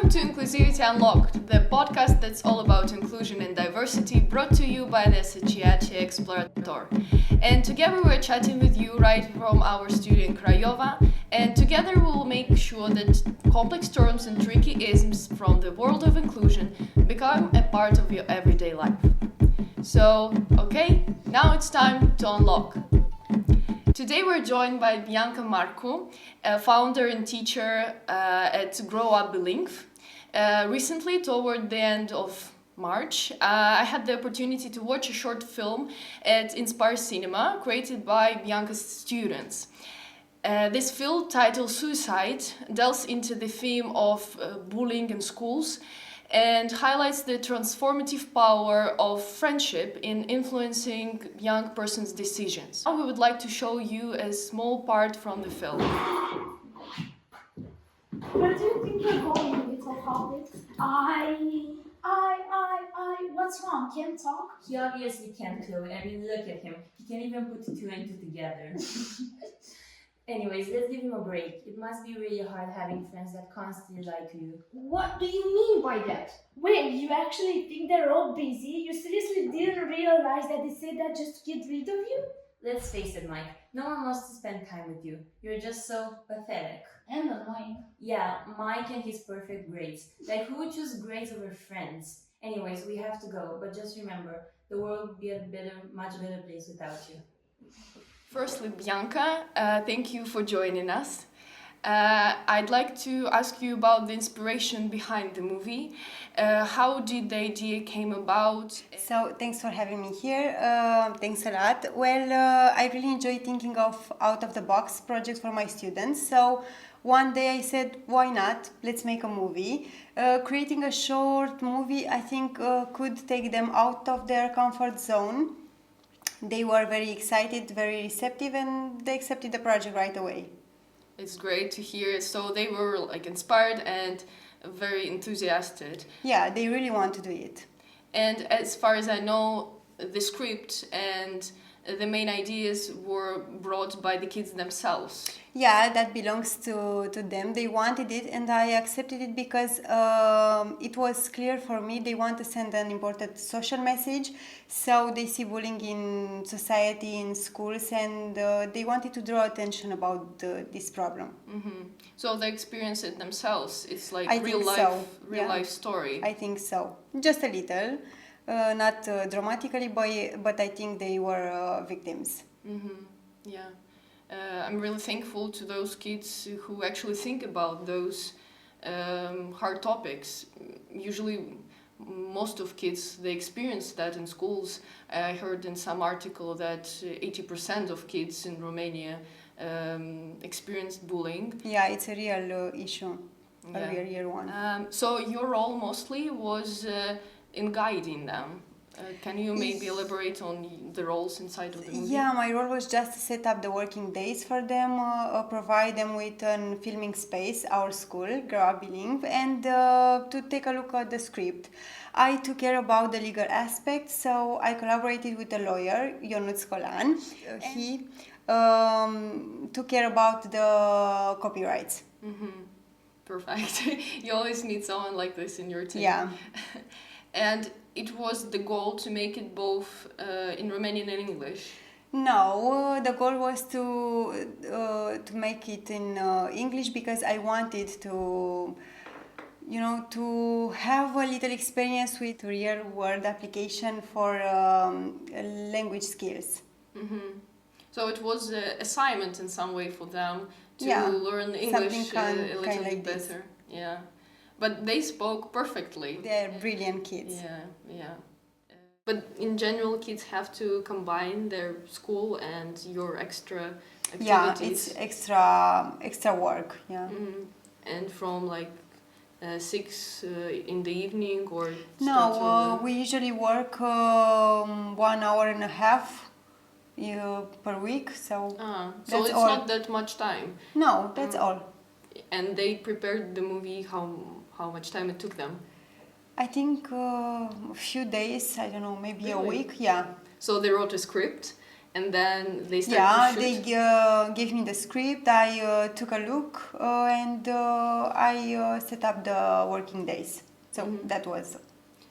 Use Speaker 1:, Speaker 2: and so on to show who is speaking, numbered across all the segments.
Speaker 1: Welcome to Inclusivity Unlocked, the podcast that's all about inclusion and diversity, brought to you by the Asociație Explorator. And together we're chatting with you right from our studio in Craiova, and together we will make sure that complex terms and tricky isms from the world of inclusion become a part of your everyday life. So, okay, now it's time to unlock. Today we're joined by Bianca Macru, a founder and teacher at GrowUp Bilingv. Recently, toward the end of March, I had the opportunity to watch a short film at Inspire Cinema, created by Bianca's students. This film, titled Suicide, delves into the theme of bullying in schools and highlights the transformative power of friendship in influencing young persons' decisions. Now we would like to show you a small part from the film.
Speaker 2: Where do you think you're going, little hobbit? What's wrong? Can't talk?
Speaker 3: He obviously can't, Chloe. I mean, look at him. He can't even put two and two together. Anyways, let's give him a break. It must be really hard having friends that constantly lie to you.
Speaker 2: What do you mean by that? Wait, you actually think they're all busy? You seriously didn't realize that they said that just to get rid of you?
Speaker 3: Let's face it, Mike. No one wants to spend time with you. You're just so pathetic.
Speaker 2: And annoying.
Speaker 3: Yeah, Mike and his perfect grades. Like, who would choose grades over friends? Anyways, we have to go, but just remember, the world would be a much better place without you.
Speaker 1: Firstly, Bianca, thank you for joining us. I'd like to ask you about the inspiration behind the movie. How did the idea came about?
Speaker 4: So thanks for having me here. Thanks a lot. Well, I really enjoy thinking of out-of-the-box projects for my students. So one day I said, why not? Let's make a movie. Creating a short movie, I think, could take them out of their comfort zone. They were very excited, very receptive, and they accepted the project right away.
Speaker 1: It's great to hear. So they were inspired and very enthusiastic.
Speaker 4: Yeah, they really want to do it.
Speaker 1: And as far as I know, the script and the main ideas were brought by the kids themselves.
Speaker 4: Yeah, that belongs to them. They wanted it, and I accepted it because it was clear for me they want to send an important social message. So they see bullying in society, in schools, and they wanted to draw attention about this problem.
Speaker 1: Mm-hmm. So they experience it themselves. It's like
Speaker 4: I
Speaker 1: real
Speaker 4: think
Speaker 1: life,
Speaker 4: so.
Speaker 1: real
Speaker 4: Yeah.
Speaker 1: life story.
Speaker 4: I think so. Just a little. Not dramatically, but I think they were victims.
Speaker 1: Mm-hmm. Yeah. I'm really thankful to those kids who actually think about those hard topics. Usually, most of kids, they experience that in schools. I heard in some article that 80% of kids in Romania experienced bullying.
Speaker 4: Yeah, it's a real issue,
Speaker 1: Yeah.
Speaker 4: a real one.
Speaker 1: So your role mostly was in guiding them. Can you maybe elaborate on the roles inside of the movie?
Speaker 4: Yeah, my role was just to set up the working days for them, provide them with a filming space, our school, GrowUp Bilingv, and to take a look at the script. I took care about the legal aspect, so I collaborated with a lawyer, Ionuț Colan. He took care about the copyrights.
Speaker 1: Mm-hmm. Perfect. You always need someone like this in your team.
Speaker 4: Yeah.
Speaker 1: And it was the goal to make it both in Romanian and English.
Speaker 4: No, the goal was to make it in English because I wanted to have a little experience with real world application for language skills.
Speaker 1: Mm-hmm. So it was an assignment in some way for them to learn English a little bit
Speaker 4: like
Speaker 1: better.
Speaker 4: this.
Speaker 1: Yeah. But they spoke perfectly.
Speaker 4: They're brilliant kids.
Speaker 1: Yeah. But in general, kids have to combine their school and your extra activities.
Speaker 4: Yeah, it's extra work. Yeah.
Speaker 1: Mm-hmm. And from 6 in the evening or
Speaker 4: No, we usually work 1 hour and a half per week. So
Speaker 1: so it's
Speaker 4: all.
Speaker 1: not that much time.
Speaker 4: No, that's all.
Speaker 1: And they prepared the movie. How much time it took them?
Speaker 4: I think a few days, I don't know, maybe a
Speaker 1: Really?
Speaker 4: week, yeah.
Speaker 1: So they wrote a script and then they
Speaker 4: Yeah,
Speaker 1: started to
Speaker 4: they
Speaker 1: shoot?
Speaker 4: gave me the script. I took a look and I set up the working days. So that was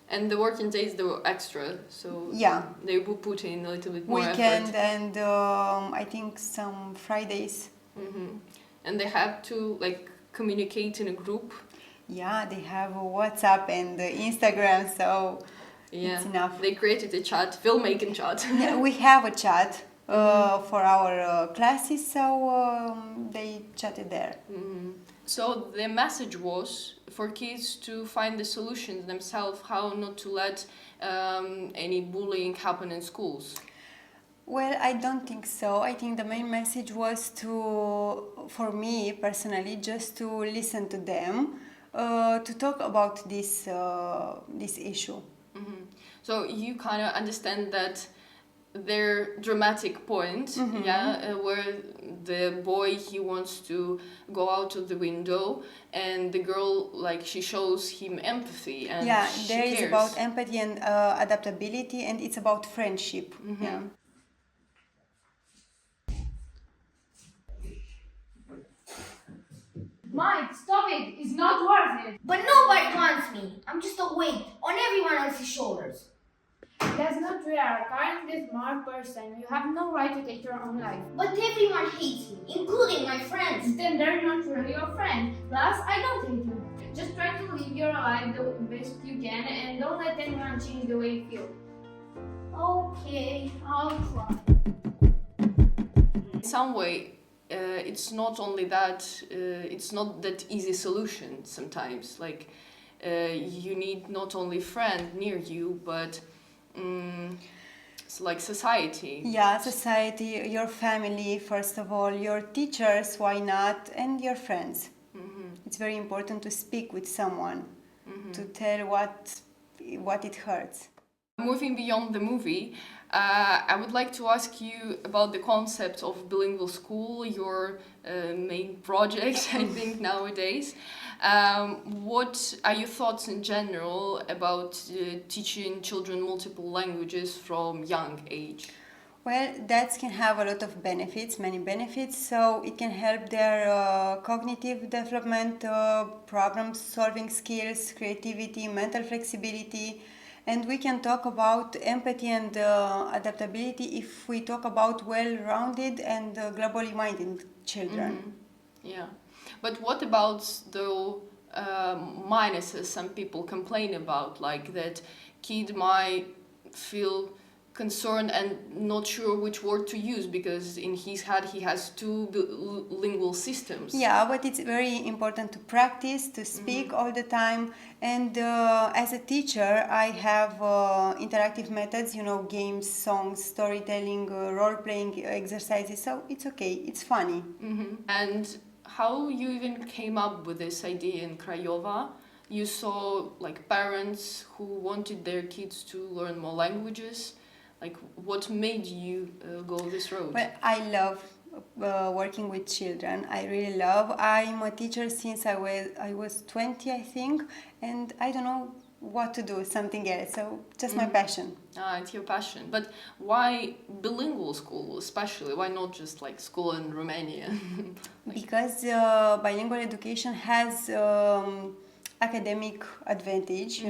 Speaker 1: And the working days, they were extra, so
Speaker 4: Yeah.
Speaker 1: they would put in a little bit more
Speaker 4: weekend
Speaker 1: effort.
Speaker 4: and I think some Fridays.
Speaker 1: And they have to like communicate in a group.
Speaker 4: Yeah, they have a WhatsApp and Instagram, so
Speaker 1: Yeah,
Speaker 4: it's enough.
Speaker 1: they created a chat, filmmaking chat.
Speaker 4: Yeah, we have a chat for our classes, so they chatted there.
Speaker 1: So the message was for kids to find the solutions themselves, how not to let any bullying happen in schools.
Speaker 4: Well, I don't think so. I think the main message was for me personally, just to listen to them, to talk about this issue.
Speaker 1: So you kind of understand that their dramatic point, where the boy, he wants to go out of the window, and the girl, like, she shows him empathy, and
Speaker 4: Yeah,
Speaker 1: she
Speaker 4: there
Speaker 1: cares.
Speaker 4: is about empathy and adaptability, and it's about friendship. Yeah.
Speaker 2: Mike, stop it! It's not worth it!
Speaker 5: But nobody wants me. I'm just a weight on everyone else's shoulders.
Speaker 2: That's not true. You are currently a smart person. You have no right to take your own life.
Speaker 5: But everyone hates me, including my friends.
Speaker 2: Then they're not really your friend. Plus, I don't hate you. Just try to live your life the best you can and don't let anyone change the way you feel.
Speaker 5: Okay, I'll try.
Speaker 1: In some way, it's not only that, it's not that easy solution sometimes. Like, you need not only friend near you, but it's like society.
Speaker 4: Yeah, society, your family, first of all, your teachers, why not, and your friends. It's very important to speak with someone, to tell what it hurts.
Speaker 1: Moving beyond the movie, I would like to ask you about the concept of bilingual school, your main project, I think, nowadays. What are your thoughts in general about teaching children multiple languages from young age?
Speaker 4: Well, that can have a lot of benefits, many benefits. So it can help their cognitive development, problem-solving skills, creativity, mental flexibility. And we can talk about empathy and adaptability if we talk about well-rounded and globally minded children.
Speaker 1: Yeah. But what about the minuses some people complain about, like that kid might feel concerned and not sure which word to use because in his head he has two lingual systems.
Speaker 4: Yeah, but it's very important to practice, to speak all the time. And as a teacher, I have interactive methods, games, songs, storytelling, role-playing exercises. So it's okay, it's funny.
Speaker 1: And how you even came up with this idea in Craiova? You saw like parents who wanted their kids to learn more languages. Like, what made you go this road?
Speaker 4: Well, I love working with children. I really love. I'm a teacher since I was 20, I think, and I don't know what to do, something else. So just my passion.
Speaker 1: It's your passion. But why bilingual school especially? Why not just like school in Romania?
Speaker 4: Because bilingual education has academic advantage,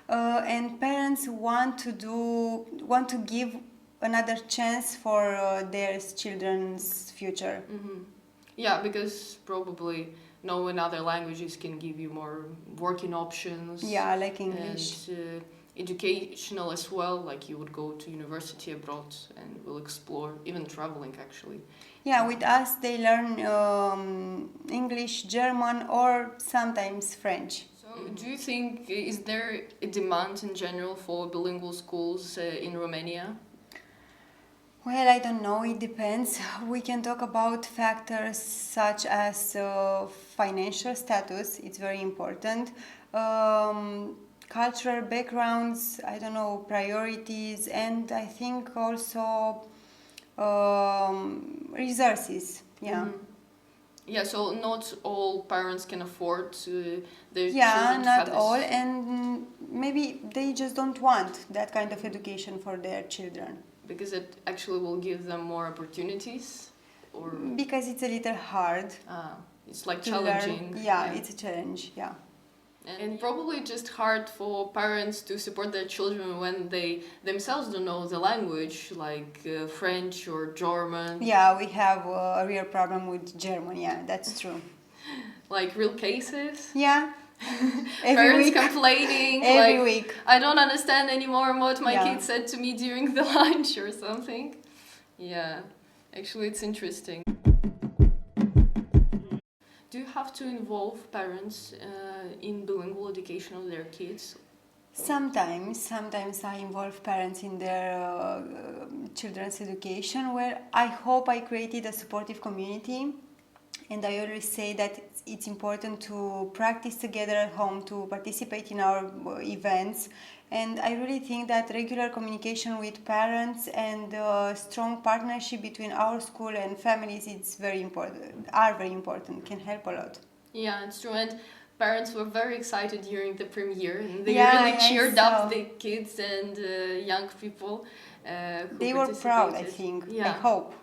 Speaker 4: and parents want to give another chance for their children's future.
Speaker 1: Yeah, because probably knowing other languages can give you more working options.
Speaker 4: Yeah, like English.
Speaker 1: And educational as well, like you would go to university abroad and will explore, even traveling actually.
Speaker 4: Yeah, with us they learn English, German, or sometimes French.
Speaker 1: So do you think, is there a demand in general for bilingual schools in Romania?
Speaker 4: Well, I don't know, it depends. We can talk about factors such as financial status, it's very important, cultural backgrounds, I don't know, priorities, and I think also resources, yeah.
Speaker 1: Yeah, so not all parents can afford their children to
Speaker 4: not
Speaker 1: have this.
Speaker 4: all, and maybe they just don't want that kind of education for their children.
Speaker 1: because it actually will give them more opportunities, or
Speaker 4: Because it's a little hard
Speaker 1: it's like
Speaker 4: to
Speaker 1: challenging.
Speaker 4: learn. Yeah, it's a challenge. Yeah.
Speaker 1: And probably just hard for parents to support their children when they themselves don't know the language, like French or German.
Speaker 4: Yeah, we have a real problem with German. Yeah, that's true.
Speaker 1: Like real cases.
Speaker 4: Yeah. Every
Speaker 1: Parents
Speaker 4: week.
Speaker 1: complaining.
Speaker 4: Every
Speaker 1: like,
Speaker 4: week.
Speaker 1: I don't understand anymore what my
Speaker 4: Yeah.
Speaker 1: kid said to me during the lunch or something. Yeah, actually it's interesting. Do you have to involve parents in bilingual education of their kids?
Speaker 4: Sometimes I involve parents in their children's education, where I hope I created a supportive community. And I always say that it's important to practice together at home, to participate in our events. And I really think that regular communication with parents and strong partnership between our school and families is very important, can help a lot.
Speaker 1: Yeah, it's true. And parents were very excited during the premiere, and they
Speaker 4: Yeah,
Speaker 1: really
Speaker 4: I
Speaker 1: cheered
Speaker 4: saw.
Speaker 1: up the kids and young people. Who
Speaker 4: They were proud, I
Speaker 1: participated.
Speaker 4: think.
Speaker 1: Yeah.
Speaker 4: I hope.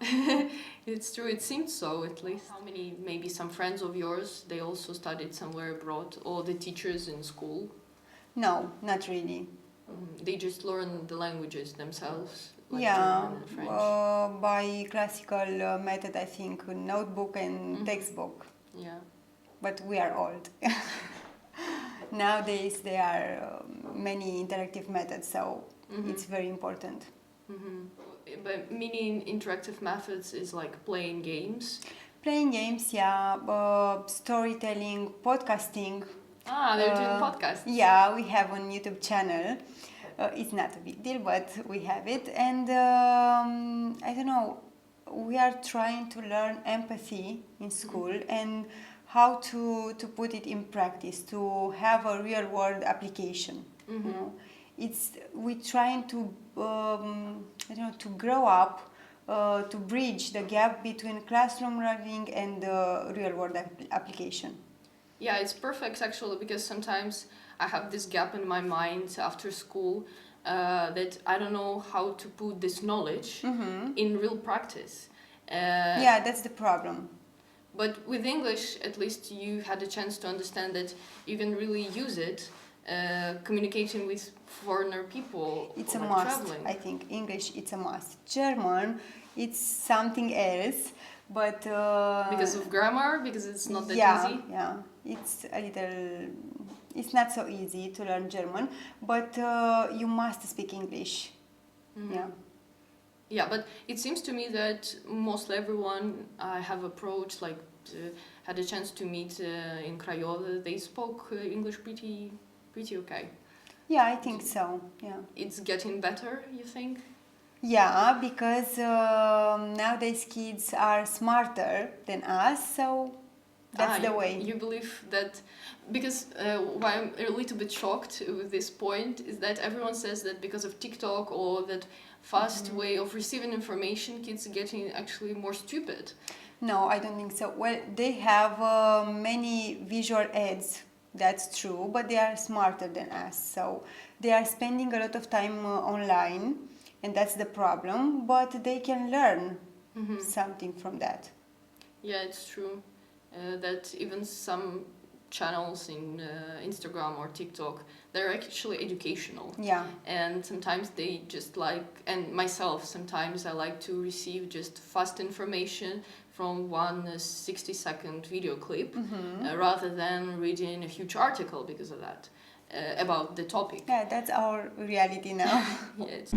Speaker 1: It's true, it seemed so at least. How many, maybe some friends of yours, they also studied somewhere abroad, or the teachers in school?
Speaker 4: No, not really.
Speaker 1: They just learn the languages themselves, like
Speaker 4: Yeah,
Speaker 1: German and French.
Speaker 4: by classical method, I think, notebook and textbook.
Speaker 1: Yeah.
Speaker 4: But we are old. Nowadays, there are many interactive methods, so it's very important.
Speaker 1: But many interactive methods is like playing games.
Speaker 4: Playing games, yeah, storytelling, podcasting.
Speaker 1: They're doing podcasts.
Speaker 4: Yeah, we have on YouTube channel. It's not a big deal, but we have it. And I don't know, we are trying to learn empathy in school and how to put it in practice, to have a real world application. You know? We're trying to to grow up, to bridge the gap between classroom learning and real world application.
Speaker 1: Yeah, it's perfect actually, because sometimes I have this gap in my mind after school that I don't know how to put this knowledge in real practice.
Speaker 4: Yeah, that's the problem.
Speaker 1: But with English, at least you had a chance to understand that you can really use it communicating with foreigner people.
Speaker 4: It's a
Speaker 1: like
Speaker 4: must,
Speaker 1: traveling.
Speaker 4: I think. English, it's a must. German, it's something else, but...
Speaker 1: because of grammar, because it's not that easy?
Speaker 4: Yeah, it's a little... It's not so easy to learn German, but you must speak English. Yeah.
Speaker 1: Yeah, but it seems to me that mostly everyone I have approached, like had a chance to meet in Craiova, they spoke English pretty okay.
Speaker 4: Yeah, I think so, yeah.
Speaker 1: It's getting better, you think?
Speaker 4: Yeah, because nowadays kids are smarter than us, so that's the way.
Speaker 1: You believe that, because why I'm a little bit shocked with this point is that everyone says that because of TikTok or that fast way of receiving information, kids are getting actually more stupid.
Speaker 4: No, I don't think so. Well, they have many visual aids, that's true, but they are smarter than us. So they are spending a lot of time online, and that's the problem, but they can learn something from that.
Speaker 1: Yeah, it's true. That even some channels in Instagram or TikTok, they're actually educational.
Speaker 4: Yeah.
Speaker 1: And sometimes they just like, and myself, sometimes I like to receive just fast information from one 60-second video clip rather than reading a huge article because of that, about the topic.
Speaker 4: Yeah, that's our reality now.
Speaker 1: Yes.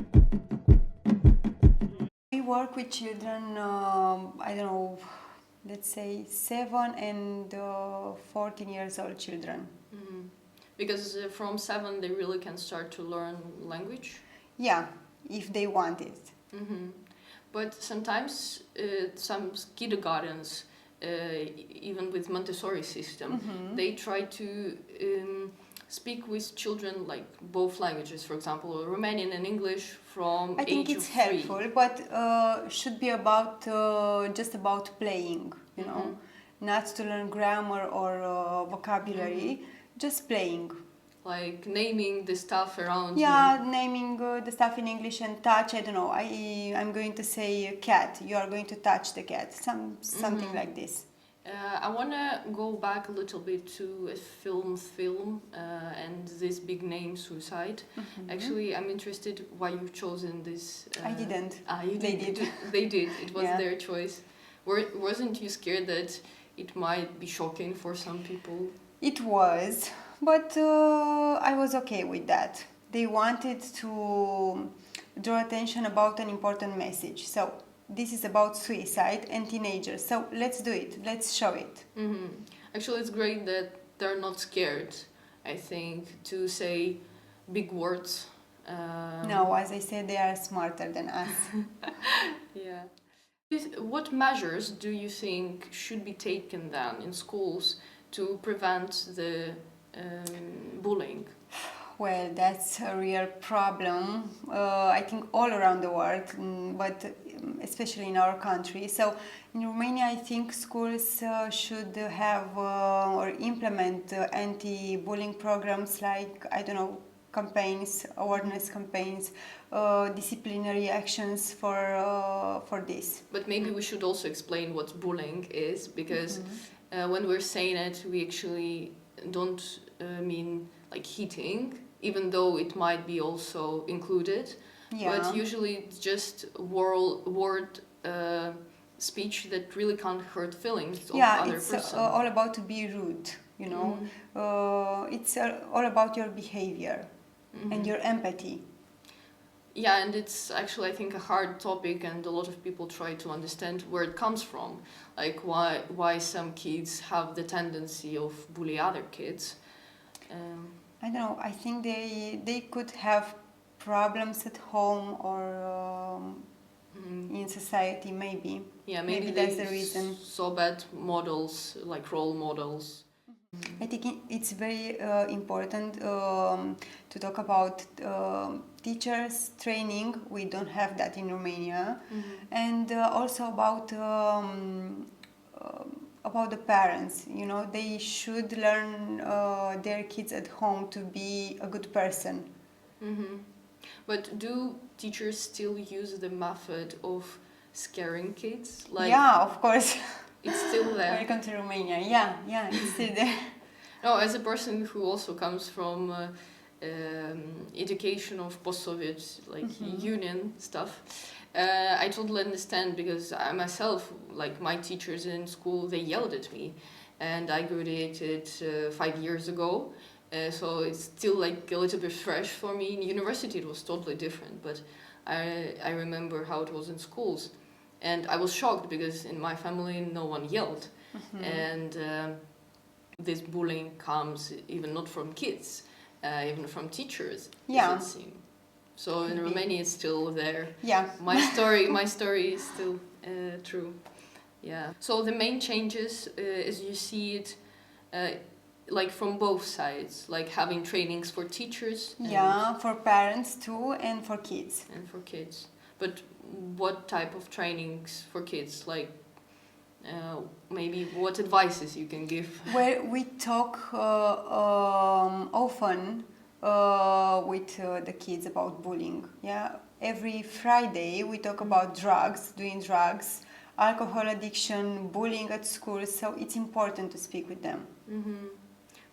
Speaker 4: We work with children, I don't know, let's say 7 and 14 years old children.
Speaker 1: Because from 7 they really can start to learn language?
Speaker 4: Yeah, if they want it.
Speaker 1: But sometimes some kindergartens, even with Montessori system, they try to speak with children like both languages, for example, Romanian and English from
Speaker 4: I think
Speaker 1: age
Speaker 4: it's
Speaker 1: of 3.
Speaker 4: helpful, but should be about just about playing, you know, not to learn grammar or vocabulary, just playing.
Speaker 1: like naming the stuff around you.
Speaker 4: Yeah, naming the stuff in English and touch. I don't know. I'm going to say cat. You are going to touch the cat. Something like this.
Speaker 1: I want to go back a little bit to a film and this big name Suicide. Actually, I'm interested why you've chosen this.
Speaker 4: I didn't.
Speaker 1: They did. They did. It was
Speaker 4: Yeah.
Speaker 1: their choice. Wasn't you scared that it might be shocking for some people?
Speaker 4: It was, but I was okay with that. They wanted to draw attention about an important message. So this is about suicide and teenagers. So let's do it. Let's show it.
Speaker 1: Actually, it's great that they're not scared, I think, to say big words.
Speaker 4: No, as I said, they are smarter than us.
Speaker 1: Yeah. What measures do you think should be taken then in schools to prevent the bullying?
Speaker 4: Well, that's a real problem, I think all around the world, but especially in our country. So in Romania, I think schools should have or implement anti-bullying programs like, I don't know, campaigns, awareness campaigns, disciplinary actions for this.
Speaker 1: But maybe we should also explain what bullying is, because when we're saying it, we actually don't mean like hitting, even though it might be also included.
Speaker 4: Yeah.
Speaker 1: But usually it's just word speech that really can't hurt feelings of other
Speaker 4: it's
Speaker 1: person.
Speaker 4: all about to be rude, you know. It's all about your behavior and your empathy.
Speaker 1: Yeah, and it's actually, I think, a hard topic, and a lot of people try to understand where it comes from, like why some kids have the tendency of bully other kids.
Speaker 4: I don't know. I think they could have problems at home or in society, maybe.
Speaker 1: Yeah, maybe
Speaker 4: that's
Speaker 1: they
Speaker 4: the reason.
Speaker 1: saw bad models, like role models.
Speaker 4: I think it's very important to talk about teachers training. We don't have that in Romania, and also about the parents. You know, they should learn their kids at home to be a good person.
Speaker 1: But do teachers still use the method of scaring kids? Like,
Speaker 4: Yeah, of course.
Speaker 1: it's still there.
Speaker 4: Welcome to Romania. Yeah, it's still there.
Speaker 1: No, as a person who also comes from education of post-Soviet, like Union stuff, I totally understand, because I myself, like my teachers in school, they yelled at me, and I graduated 5 years ago, so it's still like a little bit fresh for me. In university it was totally different, but I remember how it was in schools, and I was shocked because in my family no one yelled, and this bullying comes even not from kids, even from teachers.
Speaker 4: Yeah.
Speaker 1: Doesn't seem. So in Romania it's still there.
Speaker 4: Yeah.
Speaker 1: My story is still true. Yeah. So the main changes, as you see it, like from both sides, like having trainings for teachers.
Speaker 4: Yeah, for parents too, and for kids.
Speaker 1: And for kids. But what type of trainings for kids? Like maybe what advices you can give?
Speaker 4: Well, we talk often with the kids about bullying. Yeah, every Friday we talk about doing drugs, alcohol addiction, bullying at school. So it's important to speak with them.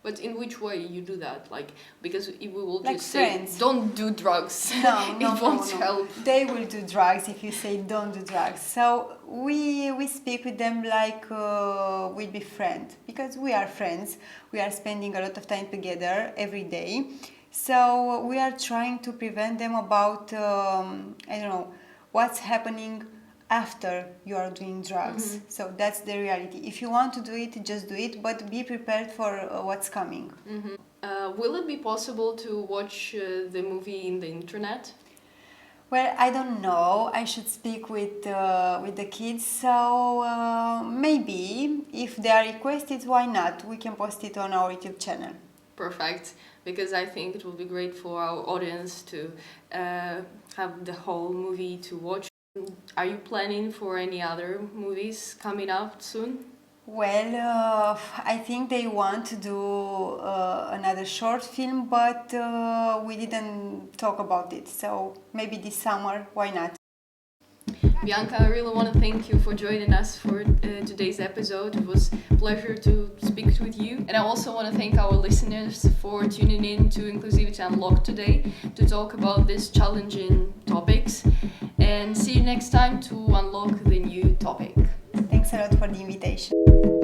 Speaker 1: But in which way you do that? Like, because if we will
Speaker 4: Like
Speaker 1: just say
Speaker 4: friends.
Speaker 1: don't do drugs,
Speaker 4: No,
Speaker 1: it won't help.
Speaker 4: They will do drugs if you say don't do drugs. So we speak with them like we'll be friends, because we are friends. We are spending a lot of time together every day. So we are trying to prevent them about I don't know what's happening after you are doing drugs. So that's the reality. If you want to do it, just do it, but be prepared for what's coming.
Speaker 1: Will it be possible to watch the movie in the internet?
Speaker 4: Well, I don't know. I should speak with the kids. So maybe if they are requested, why not? We can post it on our YouTube channel.
Speaker 1: Perfect, because I think it will be great for our audience to have the whole movie to watch. Are you planning for any other movies coming out soon?
Speaker 4: Well, I think they want to do another short film, but we didn't talk about it. So maybe this summer, why not?
Speaker 1: Bianca, I really want to thank you for joining us for today's episode. It was a pleasure to speak with you. And I also want to thank our listeners for tuning in to Inclusivity Unlocked today to talk about these challenging topics. And see you next time to unlock the new topic.
Speaker 4: Thanks a lot for the invitation.